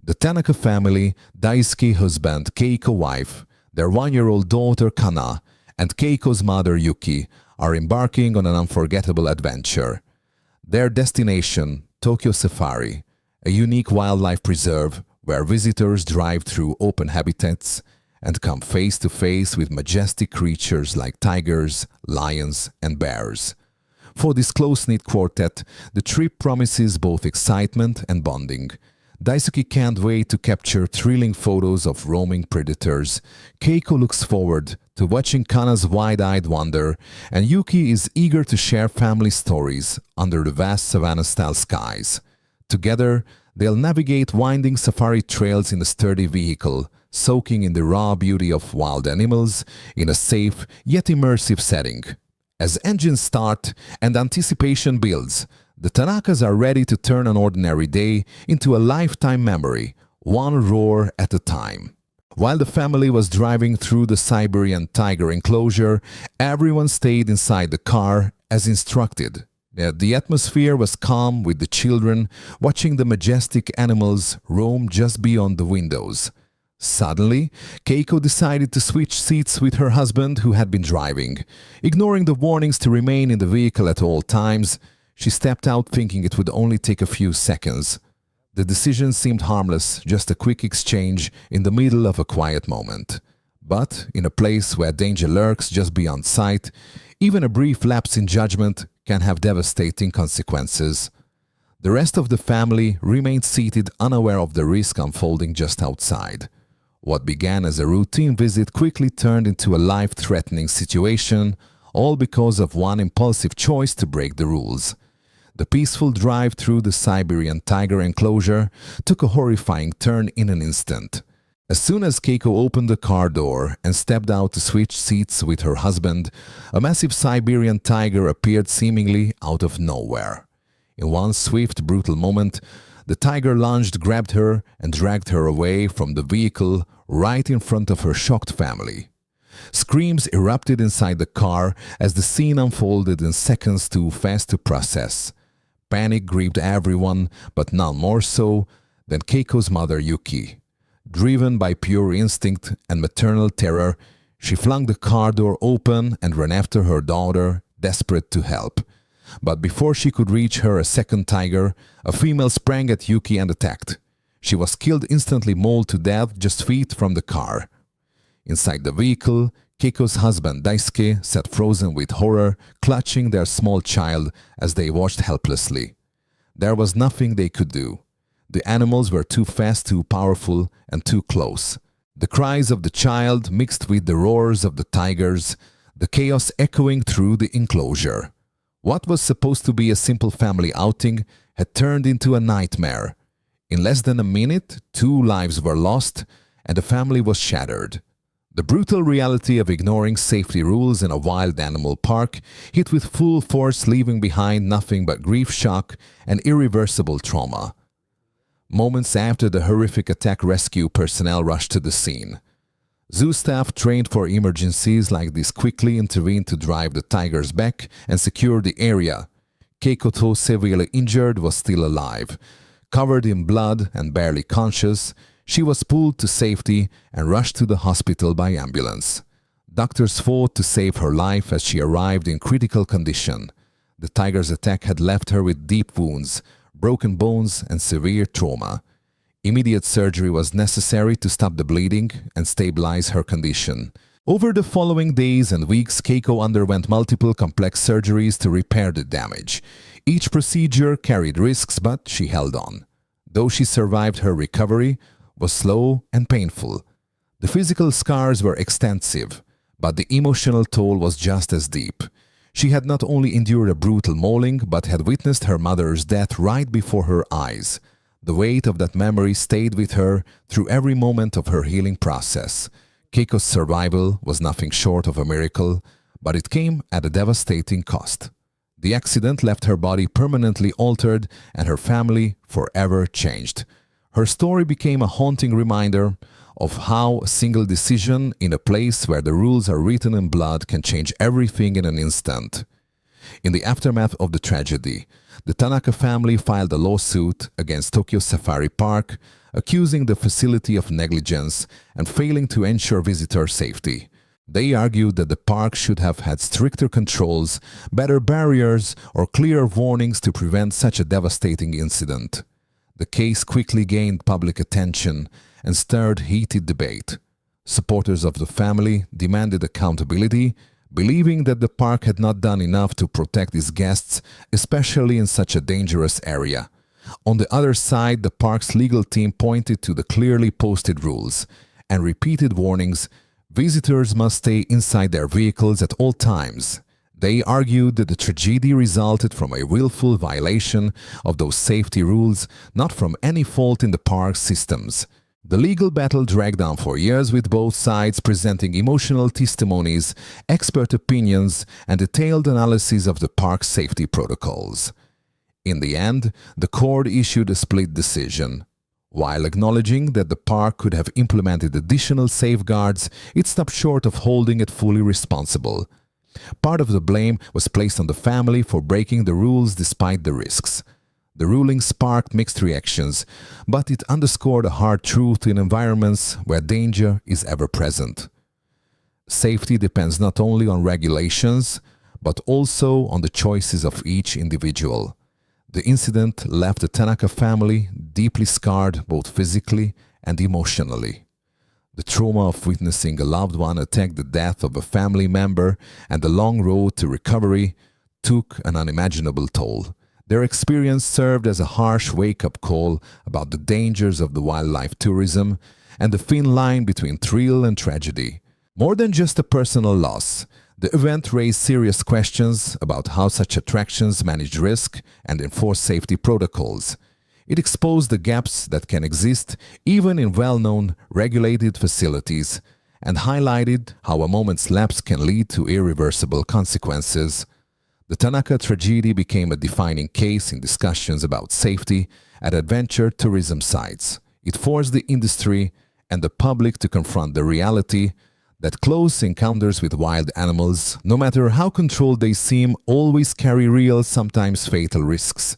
The Tanaka family, Daisuke husband, Keiko wife, their 1-year-old daughter Kana, and Keiko's mother Yuki are embarking on an unforgettable adventure. Their destination, Tokyo Safari, a unique wildlife preserve where visitors drive through open habitats and come face to face with majestic creatures like tigers, lions, and bears. For this close-knit quartet, the trip promises both excitement and bonding. Daisuke can't wait to capture thrilling photos of roaming predators. Keiko looks forward to watching Kana's wide-eyed wonder, and Yuki is eager to share family stories under the vast savannah-style skies. Together, they'll navigate winding safari trails in a sturdy vehicle, soaking in the raw beauty of wild animals in a safe yet immersive setting. As engines start and anticipation builds, the Tanakas are ready to turn an ordinary day into a lifetime memory, one roar at a time. While the family was driving through the Siberian tiger enclosure, everyone stayed inside the car as instructed. The atmosphere was calm, with the children watching the majestic animals roam just beyond the windows. Suddenly, Keiko decided to switch seats with her husband, who had been driving. Ignoring the warnings to remain in the vehicle at all times, she stepped out thinking it would only take a few seconds. The decision seemed harmless, just a quick exchange in the middle of a quiet moment. But in a place where danger lurks just beyond sight, even a brief lapse in judgment can have devastating consequences. The rest of the family remained seated, unaware of the risk unfolding just outside. What began as a routine visit quickly turned into a life-threatening situation, all because of one impulsive choice to break the rules. The peaceful drive through the Siberian tiger enclosure took a horrifying turn in an instant. As soon as Keiko opened the car door and stepped out to switch seats with her husband, a massive Siberian tiger appeared seemingly out of nowhere. In one swift, brutal moment, the tiger lunged, grabbed her, and dragged her away from the vehicle right in front of her shocked family. Screams erupted inside the car as the scene unfolded in seconds too fast to process. Panic gripped everyone, but none more so than Keiko's mother Yuki. Driven by pure instinct and maternal terror, she flung the car door open and ran after her daughter, desperate to help. But before she could reach her a second tiger, a female sprang at Yuki and attacked. She was killed instantly, mauled to death just feet from the car. Inside the vehicle, Keiko's husband Daisuke sat frozen with horror, clutching their small child as they watched helplessly. There was nothing they could do. The animals were too fast, too powerful, and too close. The cries of the child mixed with the roars of the tigers, the chaos echoing through the enclosure. What was supposed to be a simple family outing had turned into a nightmare. In less than a minute, 2 lives were lost, and the family was shattered. The brutal reality of ignoring safety rules in a wild animal park hit with full force, leaving behind nothing but grief, shock, and irreversible trauma. Moments after the horrific attack, rescue personnel rushed to the scene. Zoo staff trained for emergencies like this quickly intervened to drive the tigers back and secure the area. Keiko, though severely injured, was still alive. Covered in blood and barely conscious, she was pulled to safety and rushed to the hospital by ambulance. Doctors fought to save her life as she arrived in critical condition. The tiger's attack had left her with deep wounds, broken bones, and severe trauma. Immediate surgery was necessary to stop the bleeding and stabilize her condition. Over the following days and weeks, Keiko underwent multiple complex surgeries to repair the damage. Each procedure carried risks, but she held on. Though she survived, her recovery was slow and painful. The physical scars were extensive, but the emotional toll was just as deep. She had not only endured a brutal mauling, but had witnessed her mother's death right before her eyes. The weight of that memory stayed with her through every moment of her healing process. Keiko's survival was nothing short of a miracle, but it came at a devastating cost. The accident left her body permanently altered and her family forever changed. Her story became a haunting reminder of how a single decision in a place where the rules are written in blood can change everything in an instant. In the aftermath of the tragedy, the Tanaka family filed a lawsuit against Tokyo Safari Park, accusing the facility of negligence and failing to ensure visitor safety. They argued that the park should have had stricter controls, better barriers, or clearer warnings to prevent such a devastating incident. The case quickly gained public attention and stirred heated debate. Supporters of the family demanded accountability, believing that the park had not done enough to protect its guests, especially in such a dangerous area. On the other side, the park's legal team pointed to the clearly posted rules and repeated warnings: visitors must stay inside their vehicles at all times. They argued that the tragedy resulted from a willful violation of those safety rules, not from any fault in the park's systems. The legal battle dragged on for years, with both sides presenting emotional testimonies, expert opinions, and detailed analysis of the park's safety protocols. In the end, the court issued a split decision. While acknowledging that the park could have implemented additional safeguards, it stopped short of holding it fully responsible. Part of the blame was placed on the family for breaking the rules despite the risks. The ruling sparked mixed reactions, but it underscored a hard truth in environments where danger is ever present. Safety depends not only on regulations, but also on the choices of each individual. The incident left the Tanaka family deeply scarred both physically and emotionally. The trauma of witnessing a loved one attack the death of a family member and the long road to recovery took an unimaginable toll. Their experience served as a harsh wake-up call about the dangers of the wildlife tourism and the thin line between thrill and tragedy. More than just a personal loss, the event raised serious questions about how such attractions manage risk and enforce safety protocols. It exposed the gaps that can exist even in well-known, regulated facilities and highlighted how a moment's lapse can lead to irreversible consequences. The Tanaka tragedy became a defining case in discussions about safety at adventure tourism sites. It forced the industry and the public to confront the reality that close encounters with wild animals, no matter how controlled they seem, always carry real, sometimes fatal risks.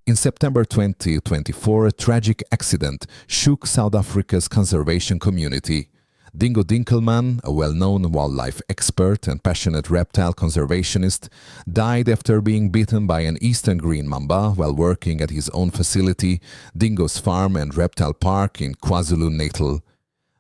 In September 2024, a tragic accident shook South Africa's conservation community. Dingo Dinkelman, a well-known wildlife expert and passionate reptile conservationist, died after being bitten by an eastern green mamba while working at his own facility, Dingo's Farm and Reptile Park in KwaZulu-Natal.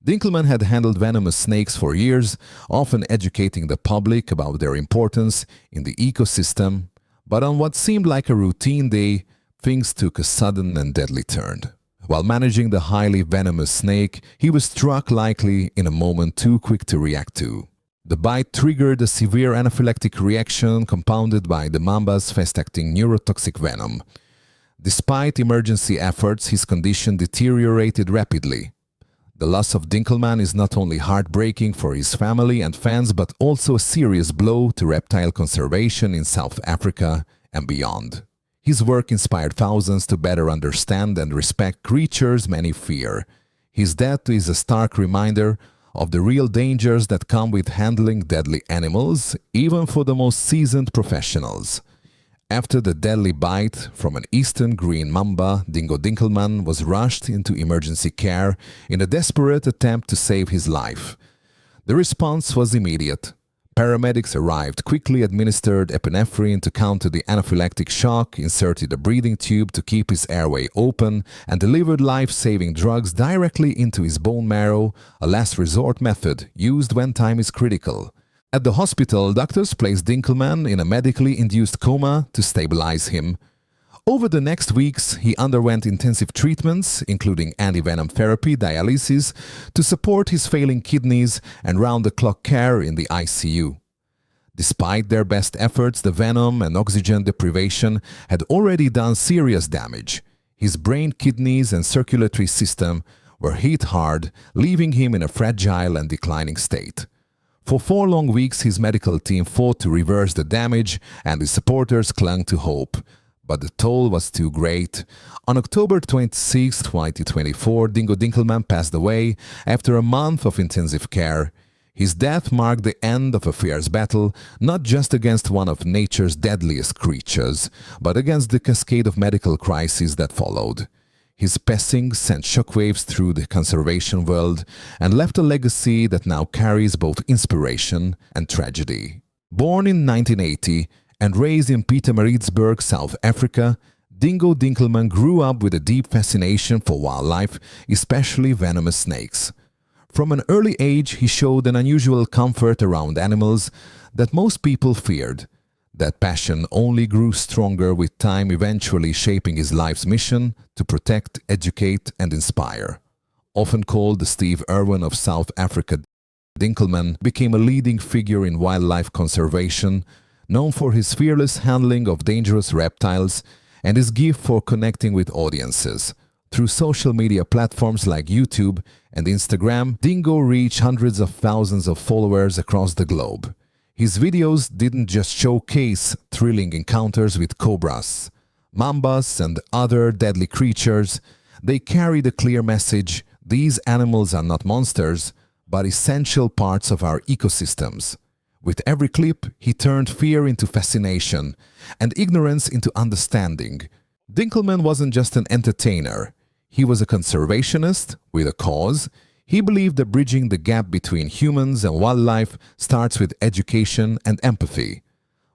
Dinkelman had handled venomous snakes for years, often educating the public about their importance in the ecosystem, but on what seemed like a routine day, things took a sudden and deadly turn. While managing the highly venomous snake, he was struck, likely in a moment too quick to react to. The bite triggered a severe anaphylactic reaction compounded by the mamba's fast-acting neurotoxic venom. Despite emergency efforts, his condition deteriorated rapidly. The loss of Dinkelman is not only heartbreaking for his family and fans, but also a serious blow to reptile conservation in South Africa and beyond. His work inspired thousands to better understand and respect creatures many fear. His death is a stark reminder of the real dangers that come with handling deadly animals, even for the most seasoned professionals. After the deadly bite from an eastern green mamba, Dingo Dinkelman was rushed into emergency care in a desperate attempt to save his life. The response was immediate. Paramedics arrived, quickly administered epinephrine to counter the anaphylactic shock, inserted a breathing tube to keep his airway open, and delivered life-saving drugs directly into his bone marrow, a last resort method used when time is critical. At the hospital, doctors placed Dinkelman in a medically induced coma to stabilize him. Over the next weeks, he underwent intensive treatments, including anti-venom therapy, dialysis, to support his failing kidneys and round-the-clock care in the ICU. Despite their best efforts, the venom and oxygen deprivation had already done serious damage. His brain, kidneys, and circulatory system were hit hard, leaving him in a fragile and declining state. For 4 long weeks, his medical team fought to reverse the damage, and his supporters clung to hope. but the toll was too great. On October 26, 2024, Dingo Dinkelman passed away after a month of intensive care. His death marked the end of a fierce battle, not just against one of nature's deadliest creatures, but against the cascade of medical crises that followed. His passing sent shockwaves through the conservation world and left a legacy that now carries both inspiration and tragedy. Born in 1980 and raised in Pietermaritzburg, South Africa, Dingo Dinkelman grew up with a deep fascination for wildlife, especially venomous snakes. From an early age, he showed an unusual comfort around animals that most people feared. That passion only grew stronger with time, eventually shaping his life's mission to protect, educate, and inspire. Often called the Steve Irwin of South Africa, Dinkelman became a leading figure in wildlife conservation, known for his fearless handling of dangerous reptiles and his gift for connecting with audiences. Through social media platforms like YouTube and Instagram, Dingo reached hundreds of thousands of followers across the globe. His videos didn't just showcase thrilling encounters with cobras, mambas, and other deadly creatures. They carried a clear message: these animals are not monsters, but essential parts of our ecosystems. With every clip, he turned fear into fascination and ignorance into understanding. Dinkelman wasn't just an entertainer. He was a conservationist with a cause. He believed that bridging the gap between humans and wildlife starts with education and empathy.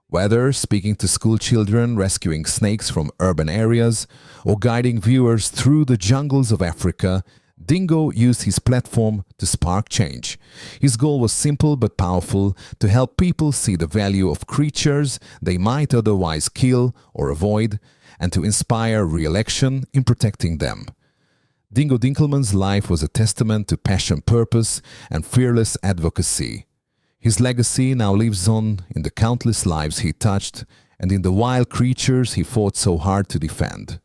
Whether speaking to school children, rescuing snakes from urban areas, or guiding viewers through the jungles of Africa, Dingo used his platform to spark change. His goal was simple but powerful: to help people see the value of creatures they might otherwise kill or avoid, and to inspire real action in protecting them. Dingo Dinkelman's life was a testament to passion, purpose, and fearless advocacy. His legacy now lives on in the countless lives he touched and in the wild creatures he fought so hard to defend.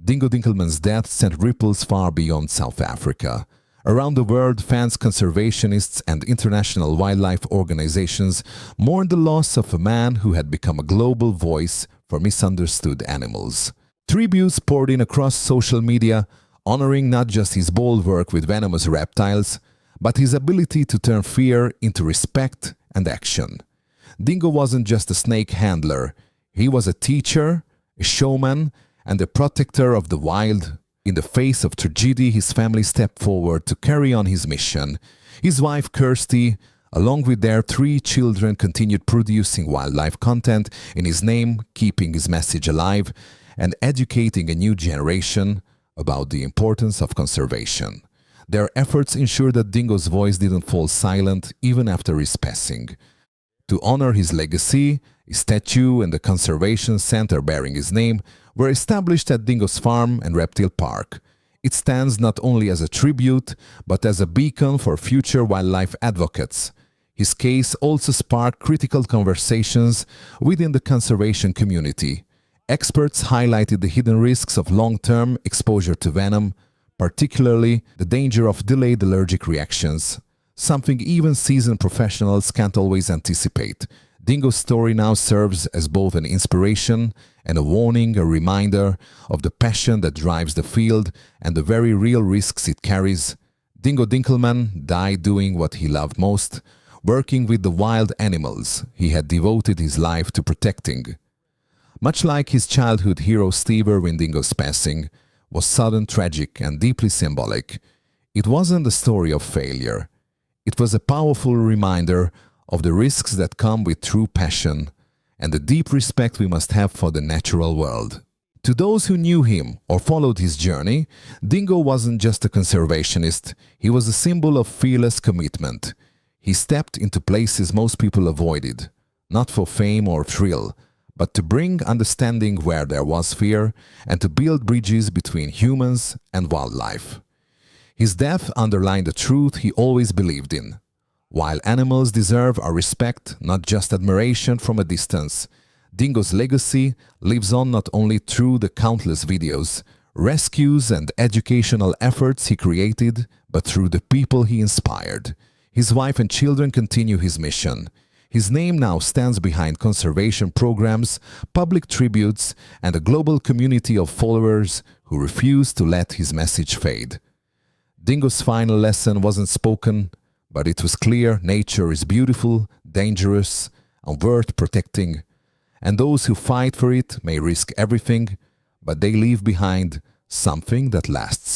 Dingo Dinkelman's death sent ripples far beyond South Africa. Around the world, fans, conservationists, and international wildlife organizations mourned the loss of a man who had become a global voice for misunderstood animals. Tributes poured in across social media, honoring not just his bold work with venomous reptiles, but his ability to turn fear into respect and action. Dingo wasn't just a snake handler. He was a teacher, a showman, and a protector of the wild. In the face of tragedy, his family stepped forward to carry on his mission. His wife, Kirsty, along with their 3 children, continued producing wildlife content in his name, keeping his message alive and educating a new generation about the importance of conservation. Their efforts ensured that Dingo's voice didn't fall silent even after his passing. To honor his legacy, a statue and the conservation center bearing his name were established at Dingo's farm and reptile park. It stands not only as a tribute, but as a beacon for future wildlife advocates. His case also sparked critical conversations within the conservation community. Experts highlighted the hidden risks of long-term exposure to venom, particularly the danger of delayed allergic reactions, something even seasoned professionals can't always anticipate. Dingo's story now serves as both an inspiration and a warning, a reminder of the passion that drives the field and the very real risks it carries. Dingo Dinkelman died doing what he loved most, working with the wild animals he had devoted his life to protecting. Much like his childhood hero Steve Irwin, Dingo's passing was sudden, tragic, and deeply symbolic. It wasn't a story of failure. It was a powerful reminder of the risks that come with true passion and the deep respect we must have for the natural world. To those who knew him or followed his journey, Dingo wasn't just a conservationist, he was a symbol of fearless commitment. He stepped into places most people avoided, not for fame or thrill, but to bring understanding where there was fear and to build bridges between humans and wildlife. His death underlined the truth he always believed in. While animals deserve our respect, not just admiration from a distance, Dingo's legacy lives on not only through the countless videos, rescues, and educational efforts he created, but through the people he inspired. His wife and children continue his mission. His name now stands behind conservation programs, public tributes, and a global community of followers who refuse to let his message fade. Dingo's final lesson wasn't spoken, but it was clear nature is beautiful, dangerous, and worth protecting, and those who fight for it may risk everything, but they leave behind something that lasts